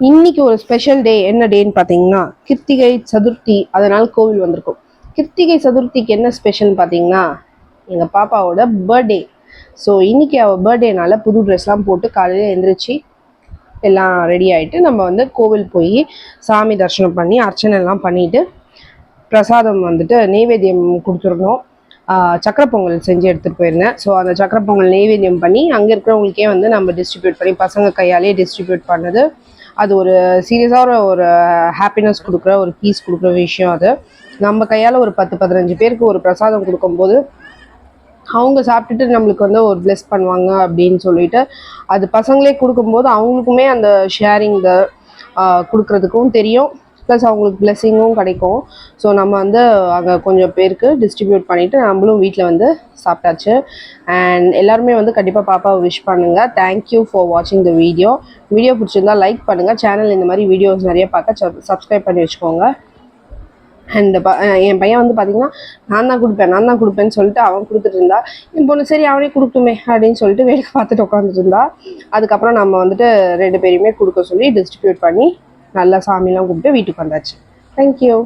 இன்னைக்கு ஒரு special day. என்ன டேன்னு பார்த்தீங்கன்னா கிருத்திகை சதுர்த்தி. அதனால கோவில் வந்திருக்கும். கிருத்திகை சதுர்த்திக்கு என்ன ஸ்பெஷல்னு பார்த்தீங்கன்னா எங்கள் பாப்பாவோட பர்த்டே. ஸோ இன்னைக்கு அவள் பர்த்டேனால புது ட்ரெஸ்லாம் போட்டு காலையில் எழுந்திரிச்சு எல்லாம் ரெடி ஆகிட்டு நம்ம வந்து கோவில் போய் சாமி தரிசனம் பண்ணி அர்ச்சனை எல்லாம் பண்ணிட்டு பிரசாதம் வந்துட்டு நெய்வேத்தியம் கொடுத்துருந்தோம். சக்கரை பொங்கல் செஞ்சு எடுத்துகிட்டு போயிருந்தேன். ஸோ அந்த சக்கரை பொங்கல் நெய்வேத்தியம் பண்ணி அங்கே இருக்கிறவங்களுக்கே வந்து நம்ம டிஸ்ட்ரிபியூட் பண்ணி பசங்க கையாலே டிஸ்ட்ரிபியூட் பண்ணது. அது ஒரு சீரியஸாக ஒரு ஹாப்பினஸ் கொடுக்குற ஒரு பீஸ் கொடுக்குற விஷயம். அது நம்ம கையால் ஒரு 10-15 பேருக்கு ஒரு பிரசாதம் கொடுக்கும்போது அவங்க சாப்பிட்டுட்டு நம்மளுக்கு வந்து ஒரு பிளெஸ் பண்ணுவாங்க அப்படின்னு சொல்லிட்டு அது பசங்களே கொடுக்கும்போது அவங்களுக்குமே அந்த ஷேரிங் கொடுக்குறதுக்கும் தெரியும். ப்ளஸ் அவங்களுக்கு பிளெஸ்ஸிங்கும் கிடைக்கும். ஸோ நம்ம வந்து அங்கே கொஞ்சம் பேருக்கு டிஸ்ட்ரிபியூட் பண்ணிவிட்டு நம்மளும் வீட்டில் வந்து சாப்பிட்டாச்சு. அண்ட் எல்லாருமே வந்து கண்டிப்பாக பாப்பாவை விஷ் பண்ணுங்கள். தேங்க்யூ ஃபார் வாட்சிங் த வீடியோ பிடிச்சிருந்தா லைக் பண்ணுங்கள். சேனல் இந்த மாதிரி வீடியோஸ் நிறைய பார்க்க சப்ஸ்கிரைப் பண்ணி வச்சுக்கோங்க. அண்ட் என் பையன் வந்து பார்த்தீங்கன்னா நான் தான் கொடுப்பேன்னு சொல்லிட்டு அவன் கொடுத்துட்டு இருந்தா. என் பொண்ணு சரி அவனே கொடுக்குமே அப்படின்னு சொல்லிட்டு வேலைக்கு பார்த்துட்டு உட்காந்துட்டு இருந்தா. அதுக்கப்புறம் நம்ம வந்துட்டு 2 பேரையுமே கொடுக்க சொல்லி டிஸ்ட்ரிபியூட் பண்ணி நல்லா சாமிலாம் கும்பிட்டு வீட்டுக்கு வந்தாச்சு. தேங்க்யூ.